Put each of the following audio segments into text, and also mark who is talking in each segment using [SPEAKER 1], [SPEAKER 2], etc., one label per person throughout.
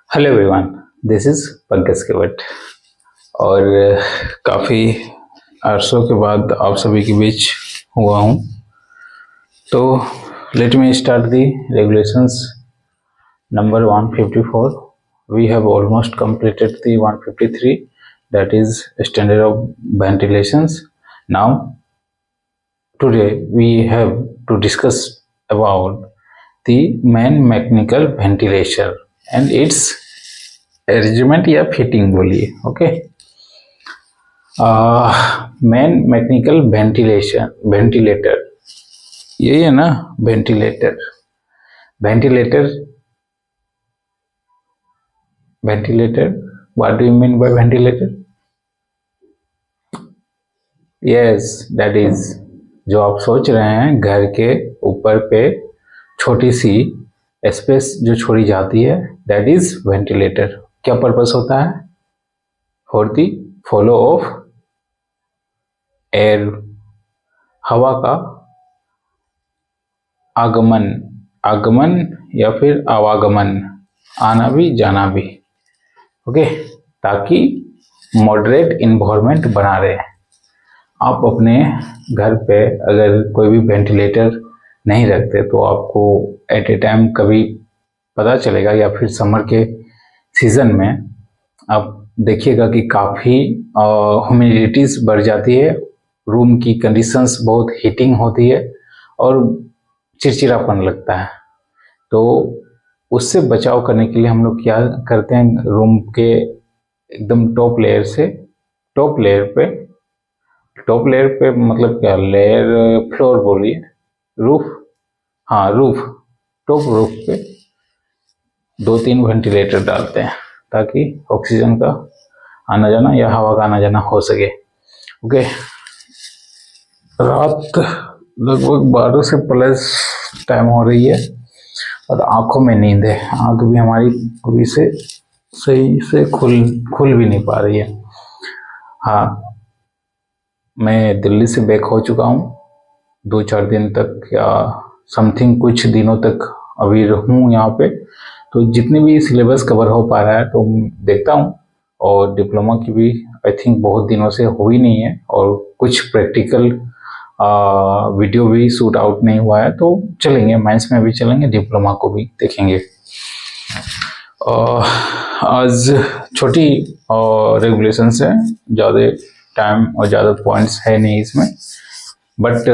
[SPEAKER 1] Hello everyone, this is Pankaj Kewat. और काफ़ी अरसों के बाद आप सभी के बीच हुआ हूँ। तो let me start the regulations number 154. We have almost completed the 153, that is standard of ventilations. Now today we have to discuss about the main mechanical ventilation and its arrangement या फिटिंग बोलिए। Okay, main mechanical ventilator यही है ना। Ventilator what do you mean by ventilator? Yes, that is जो आप सोच रहे हैं, घर के ऊपर पे छोटी सी स्पेस जो छोड़ी जाती है, दैट इज वेंटिलेटर। क्या पर्पस होता है? For the flow of air, हवा का आगमन या फिर आवागमन, आना भी जाना भी। ओके, ताकि मॉडरेट इन्वायरमेंट बना रहे। आप अपने घर पे अगर कोई भी वेंटिलेटर नहीं रखते तो आपको एट ए टाइम कभी पता चलेगा, या फिर समर के सीजन में आप देखिएगा कि काफ़ी ह्यूमिडिटीज बढ़ जाती है, रूम की कंडीशंस बहुत हीटिंग होती है और चिड़चिड़ापन लगता है। तो उससे बचाव करने के लिए हम लोग क्या करते हैं, रूम के एकदम टॉप लेयर पे मतलब क्या लेयर, फ्लोर बोलिए, रूफ, हाँ रूफ, टॉप रूफ पे 2-3 वेंटिलेटर डालते हैं ताकि ऑक्सीजन का आना जाना या हवा का आना जाना हो सके। ओके, रात लगभग 12 से प्लस टाइम हो रही है और आंखों में नींद है। आंख भी हमारी अभी से सही से खुल भी नहीं पा रही है। हाँ, मैं दिल्ली से बैक हो चुका हूँ 2-4 दिन तक या समथिंग, कुछ दिनों तक अभी रहूँ यहाँ पे। तो जितने भी सिलेबस कवर हो पा रहा है तो देखता हूँ, और डिप्लोमा की भी आई थिंक बहुत दिनों से हुई नहीं है, और कुछ प्रैक्टिकल वीडियो भी शूट आउट नहीं हुआ है। तो चलेंगे, माइंस में भी चलेंगे, डिप्लोमा को भी देखेंगे। आज छोटी रेगुलेशंस है, ज़्यादा टाइम और ज़्यादा पॉइंट्स है नहीं इसमें, बट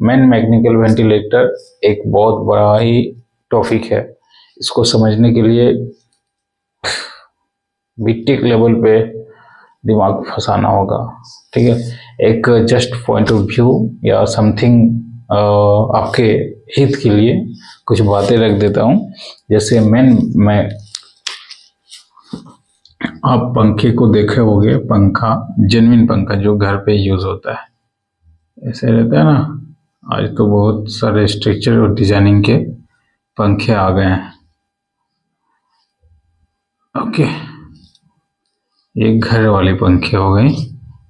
[SPEAKER 1] मेन मैकेनिकल वेंटिलेटर एक बहुत बड़ा ही टॉपिक है। इसको समझने के लिए बीटेक लेवल पे दिमाग फंसाना होगा। ठीक है, एक जस्ट पॉइंट ऑफ व्यू या समथिंग आपके हित के लिए कुछ बातें रख देता हूँ। जैसे मैं आप पंखे को देखे होंगे, पंखा, जेन्युइन पंखा जो घर पे यूज होता है, ऐसे रहता है ना। आज तो बहुत सारे स्ट्रक्चर और डिजाइनिंग के पंखे आ गए हैं। ओके, ये घर वाले पंखे हो गए,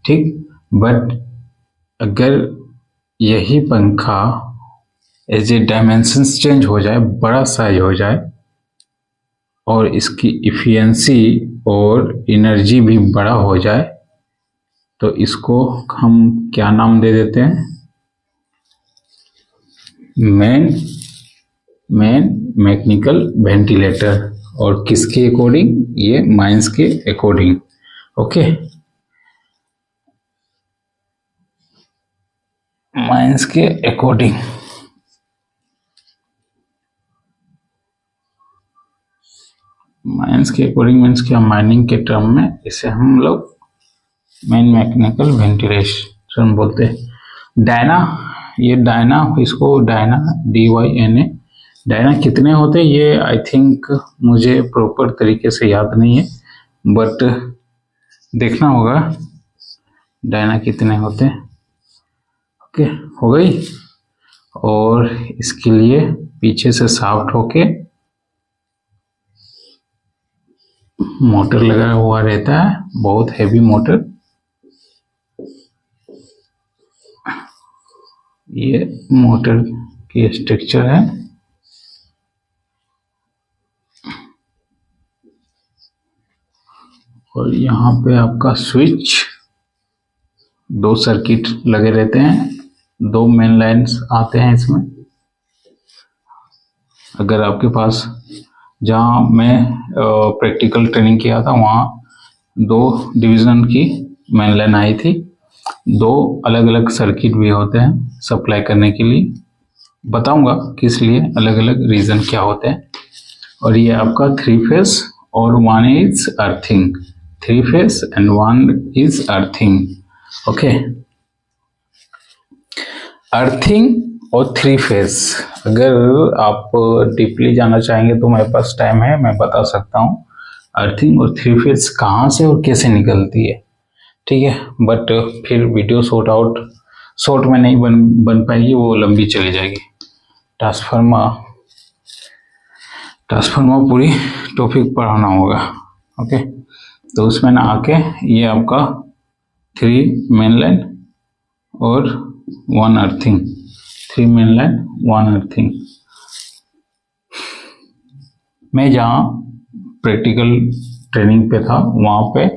[SPEAKER 1] ठीक। बट अगर यही पंखा एज ए डायमेंशंस चेंज हो जाए, बड़ा साइज हो जाए, और इसकी इफिशिएंसी और एनर्जी भी बड़ा हो जाए, तो इसको हम क्या नाम दे देते हैं? Main mechanical ventilator. और किसके अकॉर्डिंग? ये माइंस के अकॉर्डिंग। ओके, माइंस के अकॉर्डिंग। माइंस के अकॉर्डिंग मीन्स क्या? माइनिंग के टर्म में इसे हम लोग मेन मैकेनिकल वेंटिलेशन बोलते हैं। डायना, ये डायना, इसको डायना, DYNA, डायना कितने होते हैं ये आई थिंक मुझे प्रॉपर तरीके से याद नहीं है, बट देखना होगा डायना कितने होते हैं। ओके, हो गई। और इसके लिए पीछे से शाफ्ट होके मोटर लगा हुआ रहता है, बहुत हैवी मोटर। ये मोटर की स्ट्रक्चर है। और यहाँ पे आपका स्विच, 2 सर्किट लगे रहते हैं, 2 मेन लाइन्स आते हैं इसमें। अगर आपके पास, जहाँ मैं प्रैक्टिकल ट्रेनिंग किया था वहाँ 2 डिवीज़न की मेन लाइन आई थी। 2 अलग अलग सर्किट भी होते हैं सप्लाई करने के लिए, बताऊंगा किस लिए, अलग अलग रीज़न क्या होते हैं। और ये आपका 3 फेस और 1 is earthing, 3 face and 1 is earthing. Okay, earthing और 3 फेस, अगर आप डीपली जानना चाहेंगे तो मेरे पास टाइम है, मैं बता सकता हूँ अर्थिंग और 3 फेस कहाँ से और कैसे निकलती है, ठीक है। बट फिर वीडियो शॉर्ट में नहीं बन पाएगी, वो लंबी चली जाएगी। ट्रांसफार्मर पूरी टॉपिक पढ़ाना होगा। ओके, तो उसमें ना आके ये आपका 3 मेन लाइन और 1 अर्थिंग, 3 मेन लाइन 1 अर्थिंग। मैं जहाँ प्रैक्टिकल ट्रेनिंग पे था वहाँ पे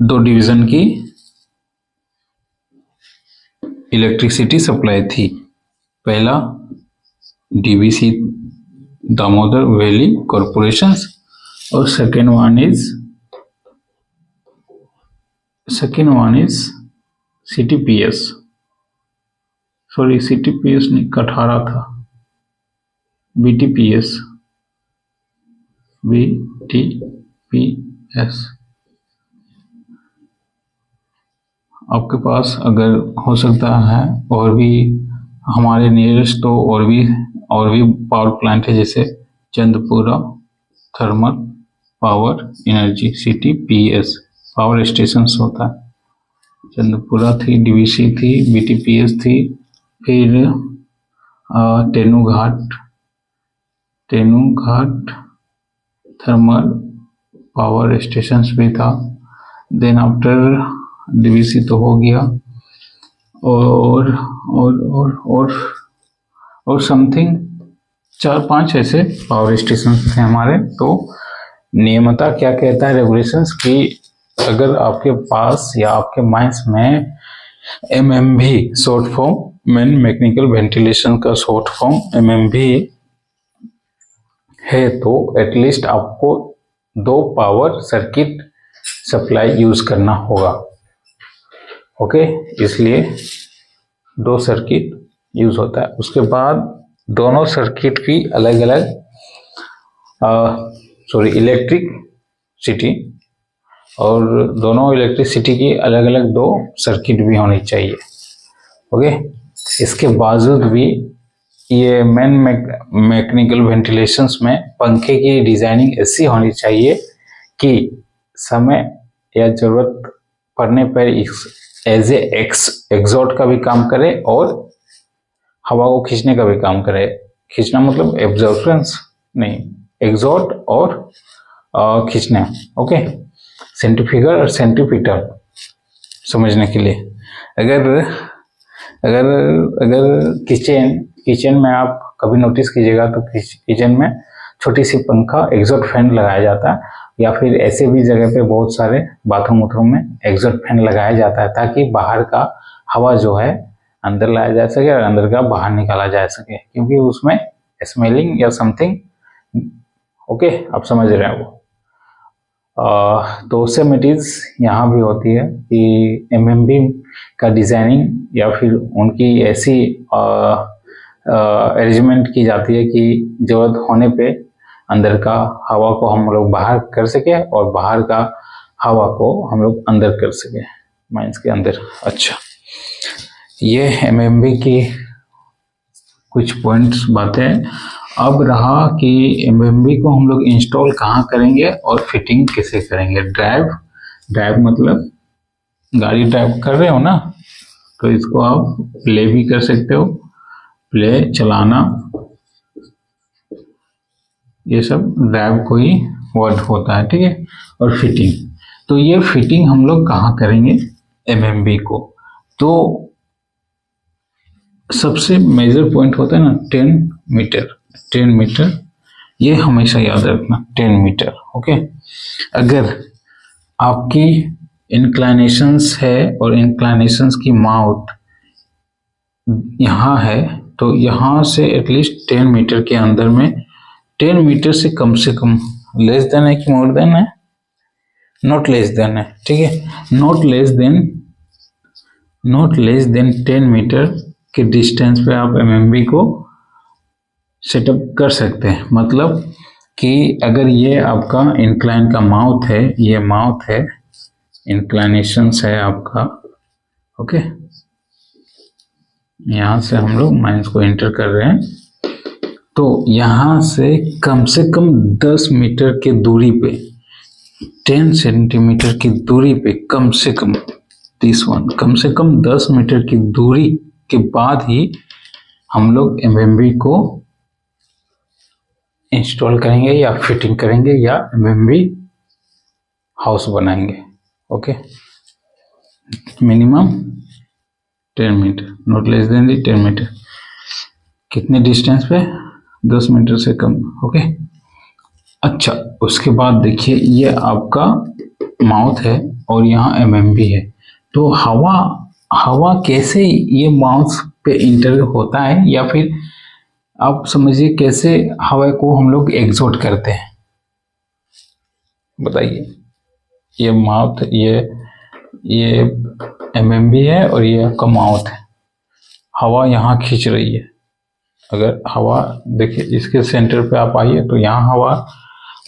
[SPEAKER 1] 2 डिवीज़न की इलेक्ट्रिसिटी सप्लाई थी। पहला DVC, दामोदर वैली कॉरपोरेशन, और second one is CTPS, sorry CTPS नहीं, कठारा था, BTPS। आपके पास अगर हो सकता है और भी हमारे नियरेस्ट तो और भी पावर प्लांट है, जैसे Chandpura thermal power energy, CTPS power station होता है। चंदपुरा थी, DVC थी, BTPS थी, फिर तेनूघाट थर्मल पावर स्टेशन भी था। देन आफ्टर DVC तो हो गया, और समथिंग 4-5 ऐसे पावर स्टेशन थे हमारे। तो नियमता क्या कहता है, रेगुलेशंस, की अगर आपके पास या आपके माइंस में MMV short form, main mechanical ventilation का शॉर्ट फॉर्म MMV है, तो एटलीस्ट आपको 2 पावर सर्किट सप्लाई यूज करना होगा। ओके, इसलिए 2 सर्किट यूज होता है। उसके बाद दोनों सर्किट की अलग अलग इलेक्ट्रिसिटी, और दोनों इलेक्ट्रिसिटी की अलग अलग 2 सर्किट भी होनी चाहिए। ओके, इसके बावजूद भी ये मेन मैकेनिकल वेंटिलेशंस में पंखे की डिजाइनिंग ऐसी होनी चाहिए कि समय या जरूरत पड़ने पर एज ए एग्जॉस्ट का भी काम करे और हवा को खींचने का भी काम करे। खींचना मतलब एब्जॉर्प्शंस नहीं, एग्जॉस्ट और खींचना। ओके, सेंट्रीफ्यूगल और सेंट्रीपिटल समझने के लिए, अगर किचन में आप कभी नोटिस कीजिएगा तो किचन में छोटी सी पंखा एग्जॉस्ट फैन लगाया जाता है, या फिर ऐसे भी जगह पे बहुत सारे बाथरूम में एग्जॉस्ट फैन लगाया जाता है, ताकि बाहर का हवा जो है अंदर लाया जा सके और अंदर का बाहर निकाला जा सके, क्योंकि उसमें स्मेलिंग या समथिंग। ओके, आप समझ रहे हैं वो। तो सेम इट इज यहाँ भी होती है कि MMB का डिजाइनिंग या फिर उनकी ऐसी अरेंजमेंट की जाती है कि जरूरत होने पे अंदर का हवा को हम लोग बाहर कर सके और बाहर का हवा को हम लोग अंदर कर सके, माइंस के अंदर। अच्छा, ये MMB की कुछ पॉइंट्स बातें। अब रहा कि MMB को हम लोग इंस्टॉल कहाँ करेंगे और फिटिंग कैसे करेंगे। ड्राइव मतलब गाड़ी ड्राइव कर रहे हो ना, तो इसको आप प्ले भी कर सकते हो, प्ले चलाना, ये सब ड्राइव को ही वर्ड होता है, ठीक है। और फिटिंग, तो ये फिटिंग हम लोग कहाँ करेंगे MMB को, तो सबसे मेजर पॉइंट होता है ना 10 मीटर ये हमेशा याद रखना 10 मीटर। ओके, अगर आपकी इंक्लाइनेशंस है और इंक्लाइनेशंस की माउथ यहाँ है तो यहाँ से एटलीस्ट 10 मीटर के अंदर में 10 मीटर से कम लेस देन है कि मोर देन है, नॉट लेस देन है, ठीक है, नॉट लेस देन 10 मीटर के डिस्टेंस पे आप एमएमबी को सेटअप कर सकते हैं। मतलब कि अगर ये आपका इंक्लाइन का माउथ है, ये माउथ है, इंक्लाइनेशंस है आपका, ओके, यहाँ से हम लोग माइनस को एंटर कर रहे हैं, तो यहाँ से कम 10 मीटर की दूरी पे, 10 सेंटीमीटर की दूरी पे कम से कम 10 मीटर की दूरी के बाद ही हम लोग एमएमबी को इंस्टॉल करेंगे या फिटिंग करेंगे या एमएमबी हाउस बनाएंगे। Okay, minimum 10 metre, not less than 10 metre. कितने डिस्टेंस पे? 10 मीटर से कम। ओके, अच्छा, उसके बाद देखिए ये आपका माउथ है और यहाँ एमएमबी है, तो हवा कैसे ये माउथ पे इंटर होता है, या फिर आप समझिए कैसे हवा को हम लोग एग्जॉट करते हैं, बताइए। ये माउथ, ये एमएमबी है और ये आपका माउथ है, हवा यहाँ खींच रही है। अगर हवा देखिए इसके सेंटर पे आप आइए तो यहाँ हवा,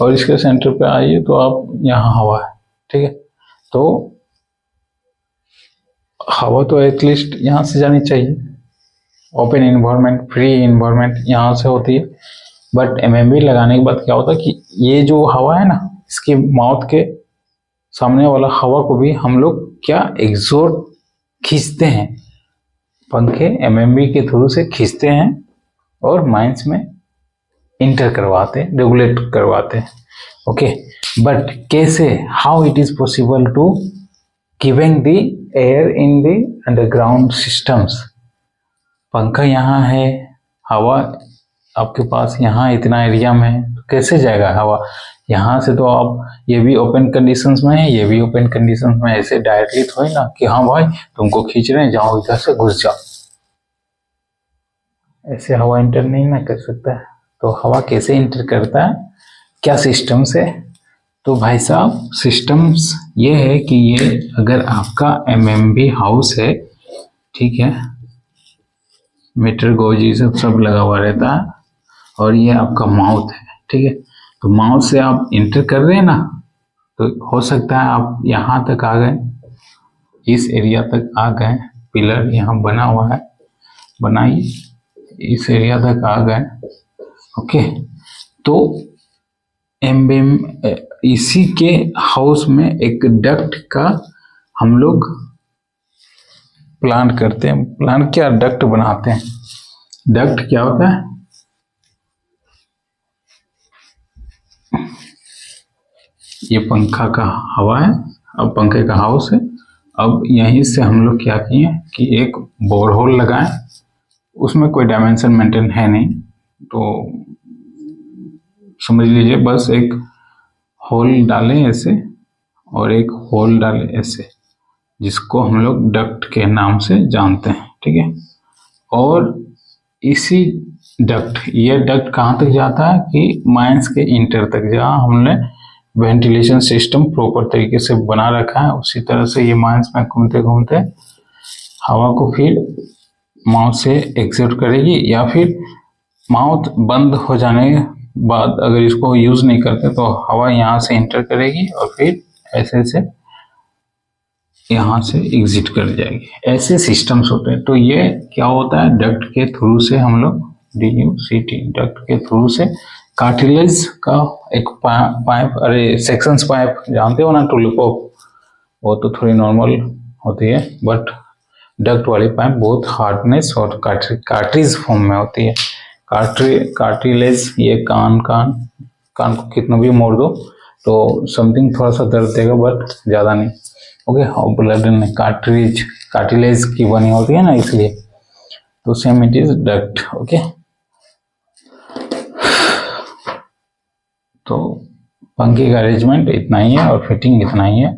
[SPEAKER 1] और इसके सेंटर पे आइए तो आप यहाँ हवा है, ठीक है। तो हवा तो एटलीस्ट यहाँ से जानी चाहिए, ओपन इन्वायरमेंट, फ्री इन्वायरमेंट यहाँ से होती है। बट एमएमबी लगाने के बाद क्या होता है कि ये जो हवा है ना, इसके माउथ के सामने वाला हवा को भी हम लोग क्या एग्जॉट खींचते हैं, पंखे एमएमबी के थ्रू से खींचते हैं और माइंस में इंटर करवाते हैं, रेगुलेट करवाते हैं। ओके, बट कैसे, how it is possible to giving the air in the underground systems. पंखा यहाँ है, हवा आपके पास यहाँ इतना एरिया में है, तो कैसे जाएगा हवा यहाँ से? तो आप ये भी ओपन कंडीशंस में है, ये भी ओपन कंडीशंस में, ऐसे डायरेक्टली थोड़ी ना कि हाँ भाई तुमको खींच रहे हैं, जाओ इधर से घुस जाओ, ऐसे हवा इंटर नहीं ना कर सकता है। तो हवा कैसे इंटर करता है, क्या सिस्टम से? तो भाई साहब सिस्टम्स ये है कि ये अगर आपका एमएमबी हाउस है, ठीक है, मीटर गोजी सब लगा हुआ रहता है, और ये आपका माउथ है, ठीक है। तो माउथ से आप इंटर कर रहे हैं ना, तो हो सकता है आप यहाँ तक आ गए, इस एरिया तक आ गए, पिलर यहाँ बना हुआ है, बनाइए, इस एरिया तक आ गए। ओके, तो एमबीएम इसी के हाउस में एक डक्ट का हम लोग प्लान करते हैं। प्लान क्या, डक्ट बनाते हैं। डक्ट क्या होता है? ये पंखा का हवा है, अब पंखे का हाउस है। अब यहीं से हम लोग क्या किए कि एक बोरहोल लगाएं, उसमें कोई डायमेंशन मेंटेन है नहीं, तो समझ लीजिए बस एक होल डालें ऐसे और एक होल डालें ऐसे, जिसको हम लोग डक्ट के नाम से जानते हैं, ठीक है। और इसी डक्ट, ये डक्ट कहाँ तक जाता है कि माइंस के इंटर तक, जहाँ हमने वेंटिलेशन सिस्टम प्रॉपर तरीके से बना रखा है, उसी तरह से ये माइंस में घूमते घूमते हवा को फिर माउथ से एग्जिट करेगी, या फिर माउथ बंद हो जाने के बाद अगर इसको यूज नहीं करते तो हवा यहाँ से इंटर करेगी और फिर ऐसे से यहाँ से एग्जिट कर जाएगी। ऐसे सिस्टम्स होते हैं। तो ये क्या होता है, डक्ट के थ्रू से हम लोग DUCT, डक्ट के थ्रू से कार्टिलेज का एक पाइप, अरे सेक्शंस पाइप जानते हो ना, टुलिपोप, वो तो थोड़ी नॉर्मल होती है, बट डक्ट वाली पाइप बहुत हार्डनेस और कार्ट्रिज फॉर्म में होती है। कार्टिलेज, ये कान को कितना भी मोड़ दो तो समथिंग थोड़ा सा दर्द देगा, बट ज़्यादा नहीं। ओके, और ब्लड में कार्टिलेज की बनी होती है ना, इसलिए। तो same it is duct. Okay, तो पंखे का अरेंजमेंट इतना ही है और फिटिंग इतना ही है।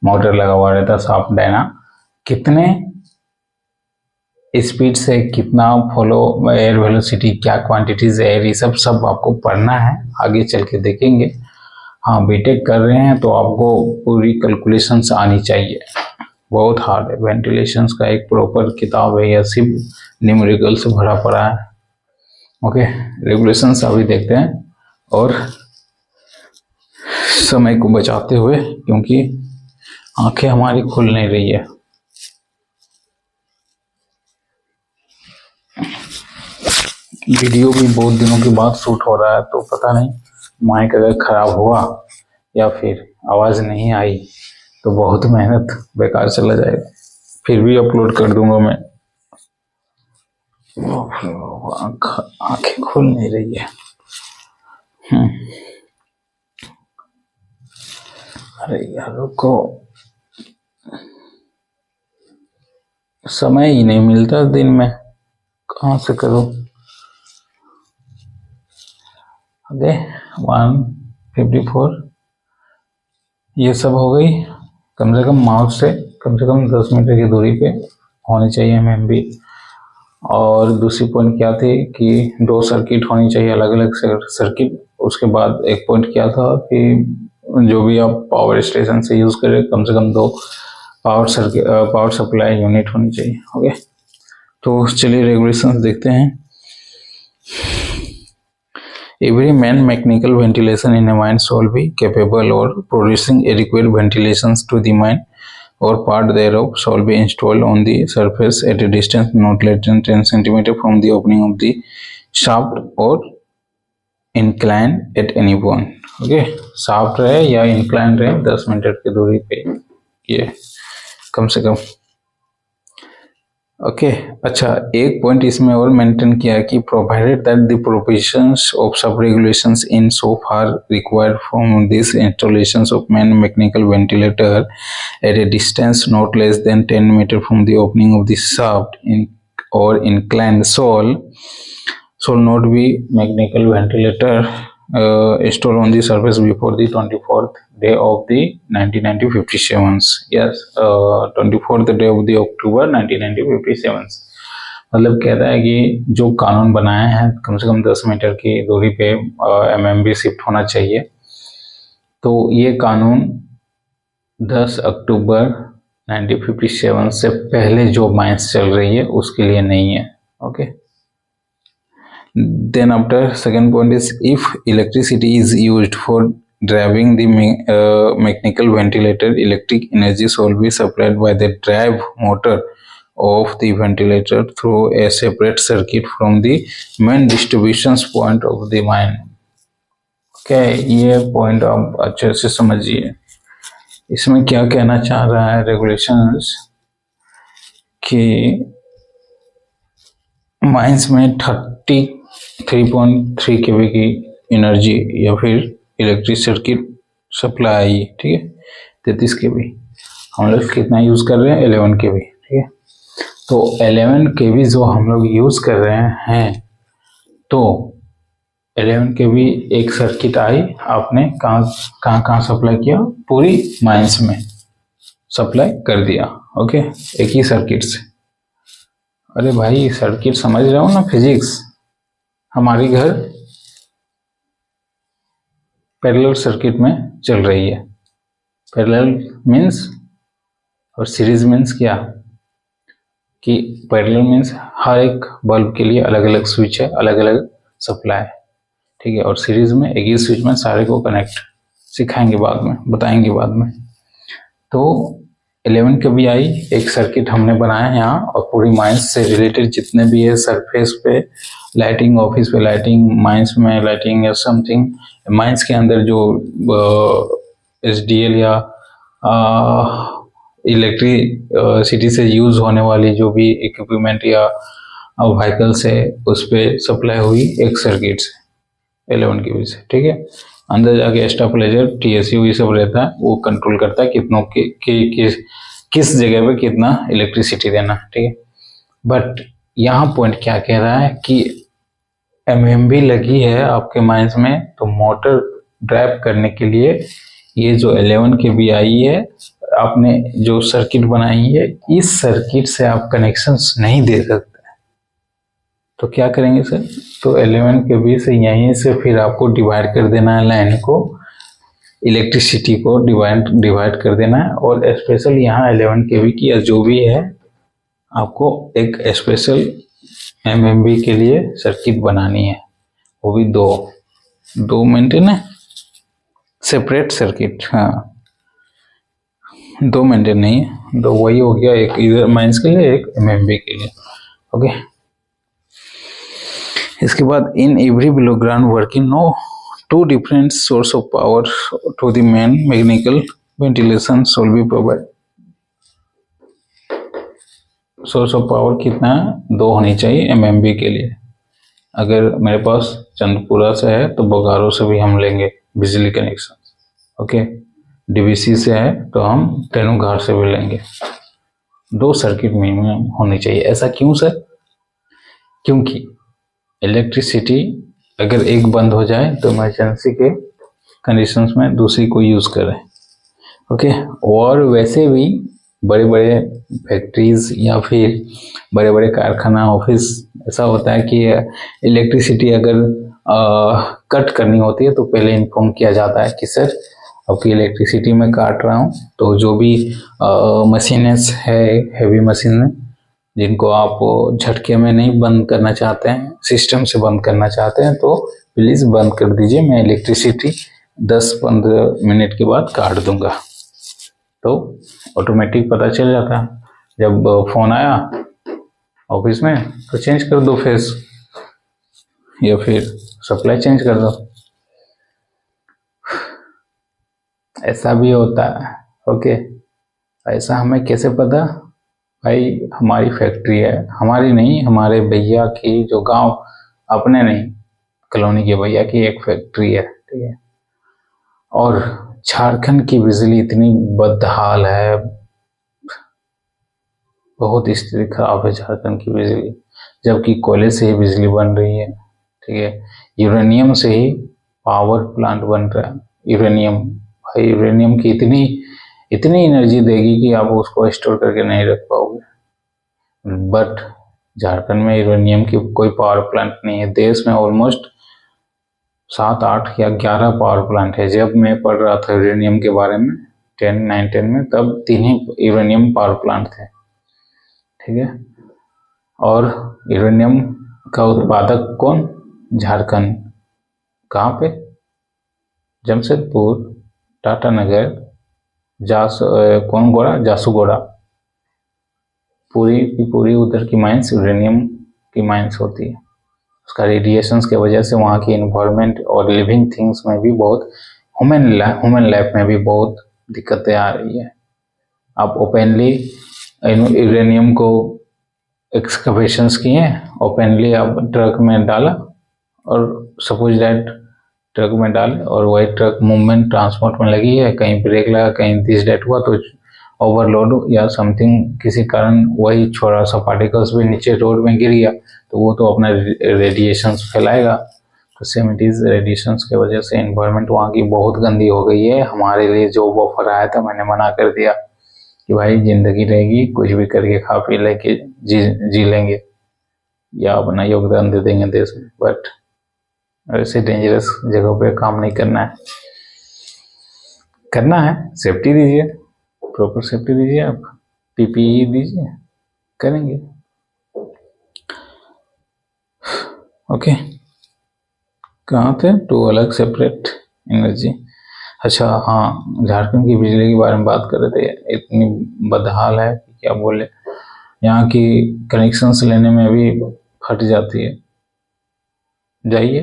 [SPEAKER 1] मोटर लगा हुआ रहता है साफ डायना। कितने स्पीड से कितना फॉलो एयर वेलोसिटी, क्या क्वांटिटीज एयर, ये सब आपको पढ़ना है, आगे चल के देखेंगे। हाँ, बीटेक कर रहे हैं तो आपको पूरी कैलकुलेशंस आनी चाहिए। बहुत हार्ड है, वेंटिलेशंस का एक प्रॉपर किताब है, या सिर्फ न्यूमेरिकल से भरा पड़ा है। ओके, रेगुलेशंस अभी देखते हैं और समय को बचाते हुए, क्योंकि आंखें हमारी खुल नहीं रही है। वीडियो भी बहुत दिनों के बाद शूट हो रहा है, तो पता नहीं माइक अगर खराब हुआ या फिर आवाज नहीं आई तो बहुत मेहनत बेकार चला जाएगा। फिर भी अपलोड कर दूंगा मैं। आंखें खुल नहीं रही है। अरे यार रुको, समय ही नहीं मिलता दिन में, कहाँ से करूं। ओके, 154 ये सब हो गई। कम से कम माउस से कम 10 मीटर की दूरी पे होनी चाहिए एमएमबी। और दूसरी पॉइंट क्या थी कि 2 सर्किट होनी चाहिए, अलग अलग सर्किट। उसके बाद एक पॉइंट क्या था कि जो भी आप पावर स्टेशन से यूज करें, कम से कम 2 पावर सप्लाई यूनिट होनी चाहिए। ओके, तो चलिए रेगुलेशंस देखते हैं। Every man mechanical ventilation in a mine shall be capable or producing adequate ventilations to the mine or part thereof shall be installed on the surface at a distance not less than 10 cm from the opening of the shaft or incline at any point. Okay, shaft रहे या incline रहे 10 metre की दूरी पे, ये कम से कम। Okay, अच्छा एक पॉइंट इसमें और मेंटेन किया कि provided that the provisions of sub regulations in so far required from this installations of man mechanical ventilator at a distance not less than 10 metre from the opening of the shaft in और incline shall not be mechanical ventilator installed on the surface before the 24th day of the 1957. Yes, 24th day of the October 1957. मतलब कहता है कि जो कानून बनाए हैं कम से कम 10 मीटर की दूरी पे एमएमबी शिफ्ट होना चाहिए, तो ये कानून 10 अक्टूबर 1957 से पहले जो माइंस चल रही है उसके लिए नहीं है। Okay, then after second point is if electricity is used for driving the mechanical ventilator, electric energy shall be supplied by the drive motor of the ventilator through a separate circuit from the main distribution point of the mine. Okay, ये point आप अच्छे से समझिए। इसमें क्या कहना चाह रहा है रेगुलेशंस कि माइंस में 33.3 kV की एनर्जी या फिर इलेक्ट्रिक सर्किट सप्लाई, ठीक है, 33 kV। हम लोग कितना यूज कर रहे हैं 11 kV, ठीक है। तो 11 kV जो हम लोग यूज कर रहे हैं, तो 11 kV एक सर्किट आई, आपने कहाँ सप्लाई किया, पूरी माइंस में सप्लाई कर दिया। ओके, एक ही सर्किट से। अरे भाई सर्किट समझ रहे हो ना, फिजिक्स। हमारी घर पैरेलल सर्किट में चल रही है। पैरेलल मीन्स और सीरीज मीन्स क्या, कि पैरेलल मीन्स हर एक बल्ब के लिए अलग अलग स्विच है, अलग अलग सप्लाई, ठीक है। और सीरीज में एक ही स्विच में सारे को कनेक्ट, सिखाएंगे बाद में, बताएंगे बाद में। तो 11 kV आई, एक सर्किट हमने बनाया है यहाँ, और पूरी माइंस से रिलेटेड जितने भी है, सरफेस पे लाइटिंग, ऑफिस पे लाइटिंग, माइंस में लाइटिंग या समथिंग, माइंस के अंदर जो SDL या इलेक्ट्रिसिटी से यूज होने वाली जो भी इक्विपमेंट या व्हीकल्स है, उस पर सप्लाई हुई एक सर्किट से 11 kV से, ठीक है। अंदर जाके स्टेबलाइजर TSU ये सब रहता है, वो कंट्रोल करता है कितनों किस जगह पे कितना इलेक्ट्रिसिटी देना, ठीक है। बट यहाँ पॉइंट क्या कह रहा है कि एमएमबी लगी है आपके माइंस में, तो मोटर ड्राइव करने के लिए ये जो 11 kV आई है, आपने जो सर्किट बनाई है, इस सर्किट से आप कनेक्शंस नहीं दे सकते। तो क्या करेंगे सर, तो 11 kV से यहीं से फिर आपको डिवाइड कर देना है लाइन को, इलेक्ट्रिसिटी को डिवाइड कर देना है। और स्पेशल यहाँ 11 kV की जो भी है, आपको एक स्पेशल MMB के लिए सर्किट बनानी है, वो भी दो मेंटेन है, सेपरेट सर्किट। हाँ, 2 मेंटेन नहीं है, 2 वही हो गया, एक इधर माइनस के लिए, एक MMB के लिए। ओके, इसके बाद in every below ground working no two different source of power to the main mechanical ventilation shall be provide. Source of power कितना है, 2 होनी चाहिए MMB के लिए। अगर मेरे पास चंदपुरा से है तो बोकारो से भी हम लेंगे बिजली कनेक्शन। ओके, DVC से है तो हम तेनुघाट से भी लेंगे। 2 सर्किट मिनिमम होनी चाहिए। ऐसा क्यों सर, क्योंकि इलेक्ट्रिसिटी अगर एक बंद हो जाए तो इमरजेंसी के कंडीशंस में दूसरी को यूज़ करें। ओके, और वैसे भी बड़े बड़े फैक्ट्रीज या फिर बड़े बड़े कारखाना, ऑफिस, ऐसा होता है कि इलेक्ट्रिसिटी अगर कट करनी होती है तो पहले इन्फॉर्म किया जाता है कि सर आपकी इलेक्ट्रिसिटी में काट रहा हूँ। तो जो भी मशीनें है, हैवी मशीनें, जिनको आप झटके में नहीं बंद करना चाहते हैं, सिस्टम से बंद करना चाहते हैं, तो प्लीज़ बंद कर दीजिए, मैं इलेक्ट्रिसिटी 10-15 मिनट के बाद काट दूंगा। तो ऑटोमेटिक पता चल जाता है, जब फ़ोन आया ऑफिस में तो चेंज कर दो फेस, या फिर सप्लाई चेंज कर दो। ऐसा भी होता है। ओके, ऐसा हमें कैसे पता, भाई हमारी फैक्ट्री है, हमारी नहीं, हमारे भैया की, जो गांव, अपने नहीं, कॉलोनी के भैया की एक फैक्ट्री है, ठीक है। और झारखंड की बिजली इतनी बदहाल है, बहुत स्थिति खराब है झारखंड की बिजली, जबकि कोयले से ही बिजली बन रही है, ठीक है। यूरेनियम से ही पावर प्लांट बन रहा है। यूरेनियम, भाई यूरेनियम की इतनी एनर्जी देगी कि आप उसको स्टोर करके नहीं रख पाओगे। बट झारखंड में यूरेनियम की कोई पावर प्लांट नहीं है। देश में ऑलमोस्ट 7, 8 या 11 पावर प्लांट है। जब मैं पढ़ रहा था यूरेनियम के बारे में 10, 9, 10 में, तब 3 ही यूरेनियम पावर प्लांट थे, ठीक है। और यूरेनियम का उत्पादक कौन, झारखंड। कहाँ पे, जमशेदपुर, टाटानगर, जासूगोड़ा, पूरी की पूरी उधर की माइंस यूरेनियम की माइंस होती है। उसका रेडिएशंस की वजह से वहाँ की इन्वायरमेंट और लिविंग थिंग्स में भी बहुत, ह्यूमन लाइफ में भी बहुत दिक्कतें आ रही है। आप ओपनली यूरेनियम को एक्सकवेशंस किए, ओपनली आप ट्रक में डाला, और सपोज दैट ट्रक में डाले, और वही ट्रक मूवमेंट ट्रांसपोर्ट में लगी है, कहीं ब्रेक लगा, कहीं दिस डेट हुआ, तो ओवरलोड या समथिंग किसी कारण वही छोटा सा पार्टिकल्स भी नीचे रोड में गिर गया, तो वो तो अपना रेडिएशंस फैलाएगा। तो सेम इट इज, रेडिएशंस की वजह से एनवायरनमेंट वहाँ की बहुत गंदी हो गई है। हमारे लिए जो ऑफर आया था, मैंने मना कर दिया कि भाई जिंदगी रहेगी, कुछ भी करके खा पी लेके जी लेंगे, या अपना योगदान दे देंगे देश में, बट ऐसे डेंजरस जगहों पे काम नहीं करना है। करना है, सेफ्टी दीजिए, प्रॉपर सेफ्टी दीजिए, आप PPE दीजिए, करेंगे। ओके, कहाँ थे, तो अलग सेपरेट एनर्जी। अच्छा हाँ, झारखंड की बिजली के बारे में बात कर रहे थे। इतनी बदहाल है, क्या बोले, यहाँ की कनेक्शंस लेने में भी फट जाती है। जाइए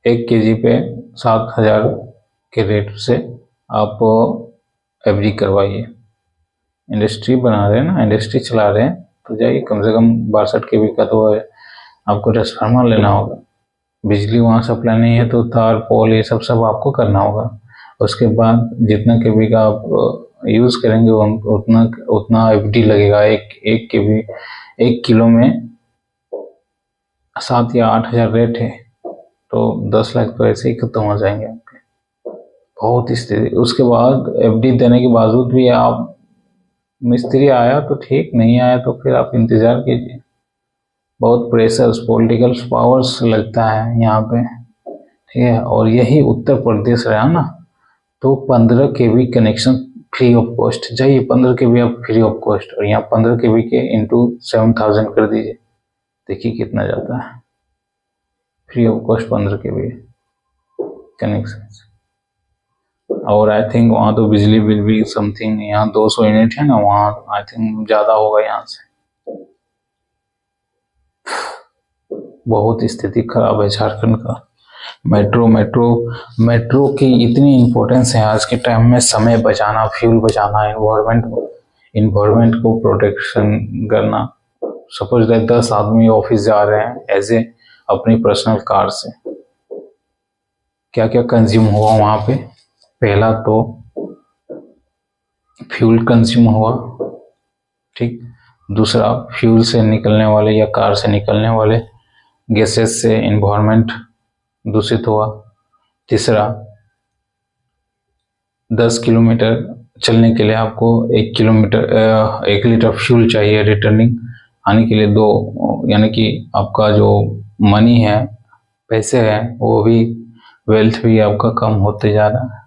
[SPEAKER 1] 1 kg पे 7,000 के रेट से आप FD करवाइए। इंडस्ट्री बना रहे हैं ना, इंडस्ट्री चला रहे हैं, तो जाइए, कम से कम 62 kV का तो है, आपको ट्रांसफार्मर लेना होगा। बिजली वहाँ सप्लाई नहीं है तो तार, पोल, ये सब आपको करना होगा। उसके बाद जितना kV का आप यूज़ करेंगे उतना FD लगेगा। एक kV 1 किलो में 7 या 8 हज़ार रेट है, तो 10 लाख तो ऐसे ही खत्म हो जाएंगे आपके। बहुत स्थिति। उसके बाद एफडी देने के बावजूद भी आप, मिस्त्री आया तो ठीक, नहीं आया तो फिर आप इंतजार कीजिए। बहुत प्रेशर्स, पॉलिटिकल पावर्स लगता है यहाँ पे, ठीक है। और यही उत्तर प्रदेश रहा ना, तो 15 केबी कनेक्शन फ्री ऑफ कॉस्ट। जाइए 15 केबी आप फ्री ऑफ कॉस्ट, और यहाँ 15 केबी के इंटू 7000 कर दीजिए, देखिए कितना जाता है। Free of cost 15 KB connection. और आई थिंक वहाँ तो बिजली बिल भी समथिंग, यहाँ 200 यूनिट है ना, वहाँ आई थिंक ज़्यादा होगा यहाँ से। बहुत स्थिति खराब है झारखंड का। मेट्रो की इतनी इम्पोर्टेंस है आज के टाइम में, समय बचाना, फ्यूल बचाना, इन्वायरमेंट को प्रोटेक्शन करना। सपोज दैट 10 आदमी ऑफिस जा रहे हैं एज ए अपनी पर्सनल कार से, क्या क्या कंज्यूम हुआ वहाँ पे। पहला तो फ्यूल कंज्यूम हुआ, ठीक। दूसरा, फ्यूल से निकलने वाले या कार से निकलने वाले गैसेस से इन्वायरमेंट दूषित हुआ। तीसरा, 10 किलोमीटर चलने के लिए आपको 1 लीटर फ्यूल चाहिए, रिटर्निंग आने के लिए 2, यानी कि आपका जो मनी है, पैसे हैं, वो भी, वेल्थ भी आपका कम होते जा रहा है,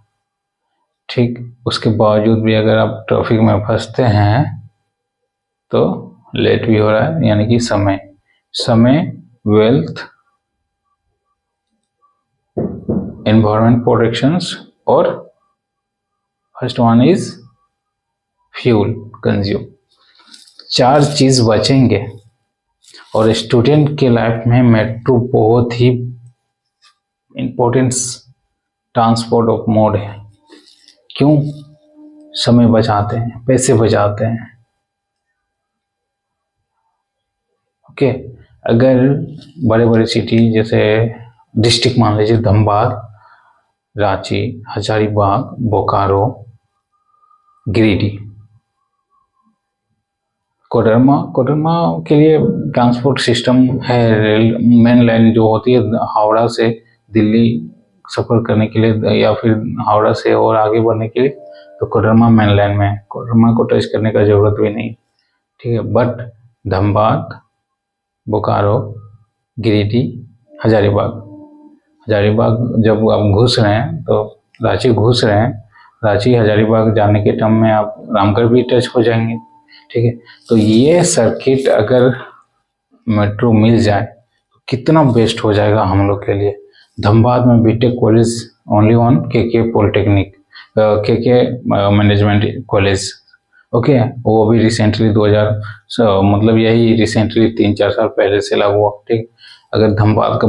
[SPEAKER 1] ठीक। उसके बावजूद भी अगर आप ट्रैफिक में फंसते हैं तो लेट भी हो रहा है, यानी कि समय, वेल्थ, एनवायरमेंट प्रोटेक्शंस, और first one is fuel consume. 4 चीज बचेंगे। और स्टूडेंट के लाइफ में मेट्रो बहुत ही इम्पोर्टेंट ट्रांसपोर्ट ऑफ मोड है। क्यों? समय बचाते हैं, पैसे बचाते हैं, ओके। अगर बड़े बड़े सिटी जैसे डिस्ट्रिक्ट मान लीजिए धनबाद, रांची, हजारीबाग, बोकारो, गिरिडीह, कोडरमा के लिए ट्रांसपोर्ट सिस्टम है। रेल मेन लाइन जो होती है हावड़ा से दिल्ली सफ़र करने के लिए, या फिर हावड़ा से और आगे बढ़ने के लिए, तो कोडरमा मेन लाइन में है। कोडरमा को टच करने का ज़रूरत भी नहीं, ठीक है। बट धनबाद, बोकारो, गिरिडीह, हजारीबाग जब आप घुस रहे हैं तो रांची घुस रहे हैं, रांची हजारीबाग जाने के टर्म में आप रामगढ़ भी टच हो जाएंगे, ठीक है। तो ये सर्किट अगर मेट्रो मिल जाए तो कितना बेस्ट हो जाएगा हम लोग के लिए। धनबाद में बीटेक कॉलेज ओनली ऑन के पॉलिटेक्निक, के मैनेजमेंट कॉलेज, ओके। वो भी रिसेंटली 2000 मतलब यही रिसेंटली 3-4 साल पहले से लागू हुआ, ठीक। अगर धनबाद का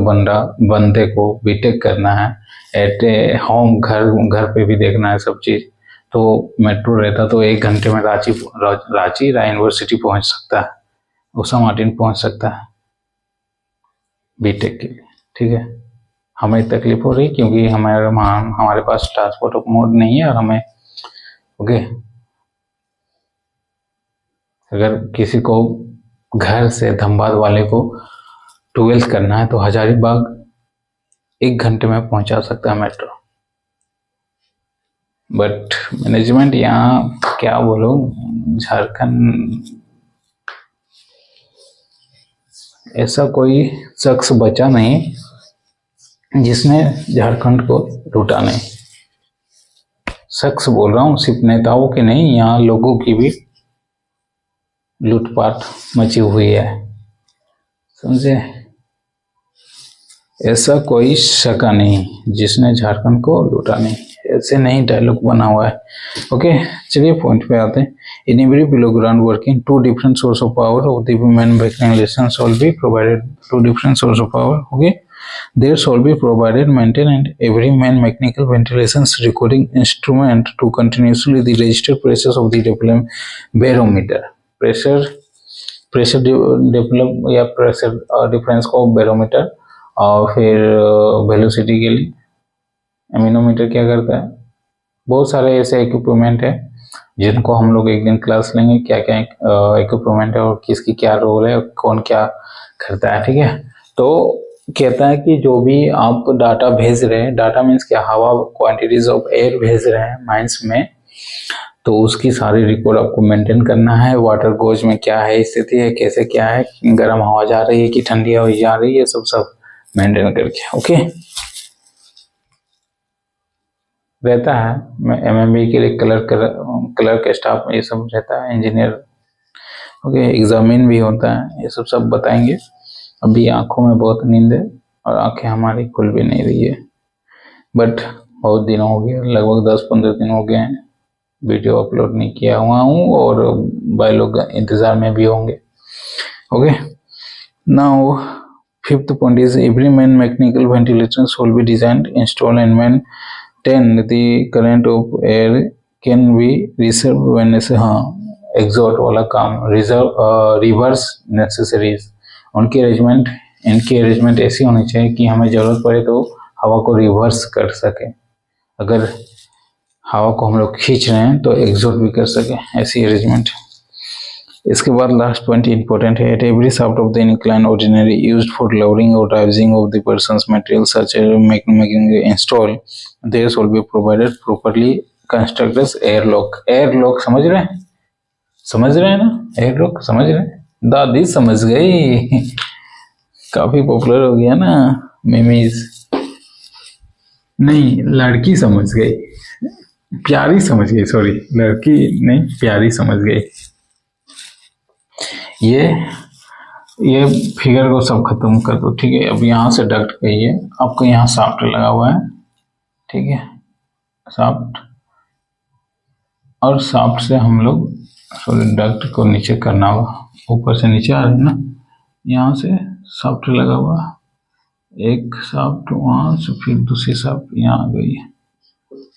[SPEAKER 1] बंदे को बीटेक करना है, एट ए होम, घर पे भी देखना है सब चीज़, तो मेट्रो रहता तो 1 घंटे में रांची यूनिवर्सिटी पहुंच सकता है, उषा मार्टिन पहुंच सकता है बीटेक के लिए, ठीक है। हमें तकलीफ हो रही क्योंकि हमारे पास ट्रांसपोर्ट ऑफ मोड नहीं है, और हमें, ओके। अगर किसी को घर से धनबाद वाले को 12th करना है तो हजारीबाग 1 घंटे में पहुंचा सकता है मेट्रो। बट मैनेजमेंट यहाँ क्या बोलूं, झारखंड, ऐसा कोई शख्स बचा नहीं जिसने झारखंड को लूटा नहीं। शख्स बोल रहा हूँ, सिर्फ नेताओं की नहीं, यहाँ लोगों की भी लूटपाट मची हुई है, समझे। ऐसा कोई शका नहीं जिसने झारखंड को लूटा नहीं, ऐसे नहीं डायलॉग बना हुआ है, ओके। चलिए पॉइंट पे आते हैं। इन every below ground working, 2 different source of power of the manufacturing license shall be provided, 2 different source of power, okay. There shall be provided, maintain and every man mechanical ventilations recording instrument to continuously the registered pressures of the barometer, pressure develop या pressure difference को barometer, और फिर velocity के लिए एमिनोमीटर क्या करता है। बहुत सारे ऐसे इक्विपमेंट है जिनको हम लोग एक दिन क्लास लेंगे, क्या क्या इक्विपमेंट है और किसकी क्या रोल है, कौन क्या करता है, ठीक है। तो कहता है कि जो भी आप डाटा भेज रहे हैं, डाटा मीन्स क्या, हवा, क्वांटिटीज ऑफ एयर भेज रहे हैं माइंस में, तो उसकी सारी रिकॉर्ड आपको मेंटेन करना है। वाटर गोज में क्या है स्थिति है, कैसे क्या है, गर्म हवा जा रही है कि ठंडी हवा जा रही है, सब मेंटेन करके। ओके, रहता है एमएमबी के लिए कलर का स्टाफ ये सब रहता है, इंजीनियर। ओके, एग्जामिन भी होता है, ये सब बताएंगे। अभी आंखों में बहुत नींद है और आंखें हमारी खुल भी नहीं रही है, बट बहुत दिन हो गए, लगभग 10-15 दिन हो गए हैं वीडियो अपलोड नहीं किया हुआ हूँ, और भाई लोग इंतजार में भी होंगे। Okay, now fifth point is every man mechanical ventilation should be designed, installed and maintained. The current of air can be reserved when necessary. हाँ, एग्जॉस्ट वाला काम, रिवर्स नेसेसरीज, इनकी अरेंजमेंट ऐसी होनी चाहिए कि हमें जरूरत पड़े तो हवा को रिवर्स कर सके। अगर हवा को हम लोग खींच रहे हैं तो एग्जॉस्ट भी कर सके, ऐसी अरेंजमेंट। इसके बाद लास्ट पॉइंट इंपॉर्टेंट है, at every shaft of the incline ordinary used for loading और raising of the persons material such as making install there should be provided properly constructed airlock. Airlock समझ रहे हैं ना, airlock समझ रहे हैं, दादी समझ गई, काफी पॉपुलर हो गया ना मेमीज, नहीं लड़की समझ गई, प्यारी समझ गई, सॉरी लड़की नहीं प्यारी समझ गई। ये फिगर को सब खत्म कर दो, ठीक है। अब यहाँ से डक्ट गई है, आपको यहाँ शाफ्ट लगा हुआ है, ठीक है, शाफ्ट, और शाफ्ट से हम लोग डक्ट को नीचे करना होगा, ऊपर से नीचे आ रहे हैं ना, यहाँ से शाफ्ट लगा हुआ, एक शाफ्ट वहाँ से, फिर दूसरी शाफ्ट यहाँ आ गई है,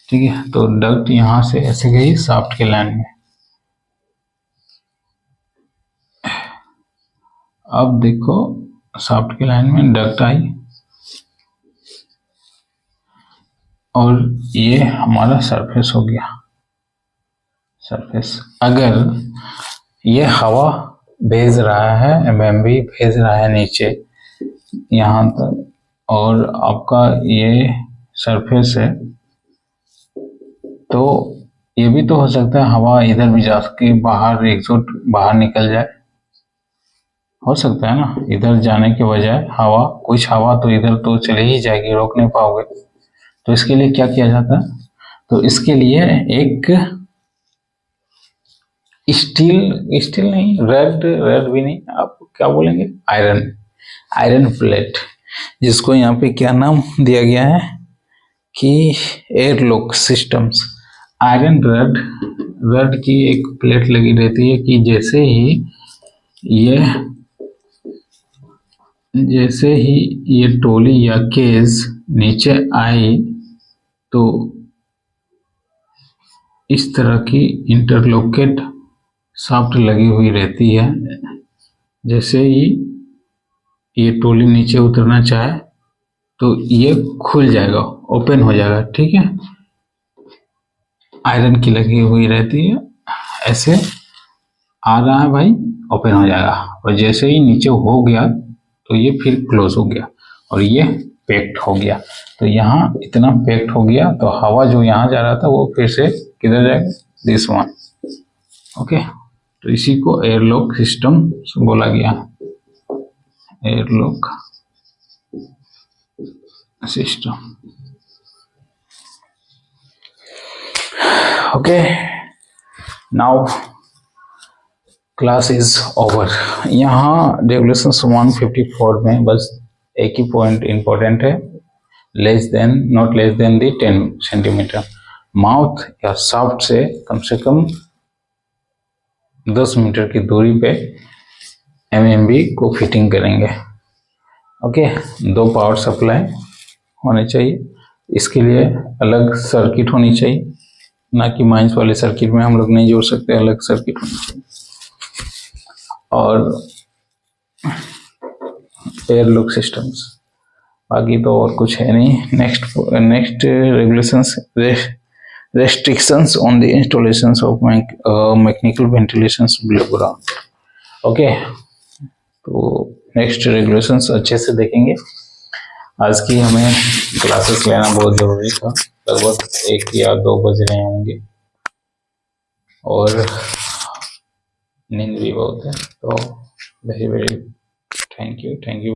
[SPEAKER 1] ठीक है। तो डक्ट यहाँ से ऐसे गई शाफ्ट के लाइन में। अब देखो शाफ्ट के लाइन में डक्ट आई, और ये हमारा सरफेस हो गया, सरफेस। अगर ये हवा भेज रहा है, एमएमबी भेज रहा है नीचे यहाँ तक, और आपका ये सरफेस है, तो ये भी तो हो सकता है हवा इधर भी जा सके, बाहर एग्जॉस्ट बाहर निकल जाए, हो सकता है ना, इधर जाने के बजाय कुछ हवा तो इधर तो चले ही जाएगी, रोक नहीं पाओगे। तो इसके लिए क्या किया जाता है, तो इसके लिए एक स्टील नहीं, रेड भी नहीं, आप क्या बोलेंगे, आयरन प्लेट, जिसको यहाँ पे क्या नाम दिया गया है कि एयरलॉक सिस्टम्स। आयरन रड की एक प्लेट लगी रहती है कि जैसे ही ये टोली या केज नीचे आई तो इस तरह की इंटरलॉकेट शाफ्ट लगी हुई रहती है। जैसे ही ये टोली नीचे उतरना चाहे तो ये खुल जाएगा, ओपन हो जाएगा, ठीक है। आयरन की लगी हुई रहती है, ऐसे आ रहा है भाई, ओपन हो जाएगा, और जैसे ही नीचे हो गया तो ये फिर क्लोज हो गया और ये पैक्ड हो गया। तो यहाँ इतना पैक्ड हो गया तो हवा जो यहाँ जा रहा था वो फिर से किधर जाएगा, दिस वन। ओके, तो इसी को एयरलॉक सिस्टम बोला गया, airlock system. Okay, now class is over. यहाँ रेगुलेशन 154 में बस एक ही पॉइंट इंपॉर्टेंट है, not less then the 10 centimetre. Mouth या शाफ्ट से कम 10 मीटर की दूरी पे एमएमबी को फिटिंग करेंगे। ओके, 2 पावर सप्लाई होने चाहिए, इसके लिए अलग सर्किट होनी चाहिए, ना कि माइंस वाले सर्किट में हम लोग नहीं जोड़ सकते, अलग सर्किट होनी चाहिए। और एयरलॉक सिस्टम्स, बाकी तो और कुछ है नहीं। Next regulations, restrictions on the installations of mechanical ventilations below ground। Okay, तो नेक्स्ट रेगुलेशंस अच्छे से देखेंगे। आज की हमें क्लासेस लेना बहुत ज़रूरी था, लगभग 1 या 2 बज रहे होंगे और नींद भी बहुत है। तो वेरी वेरी थैंक यू।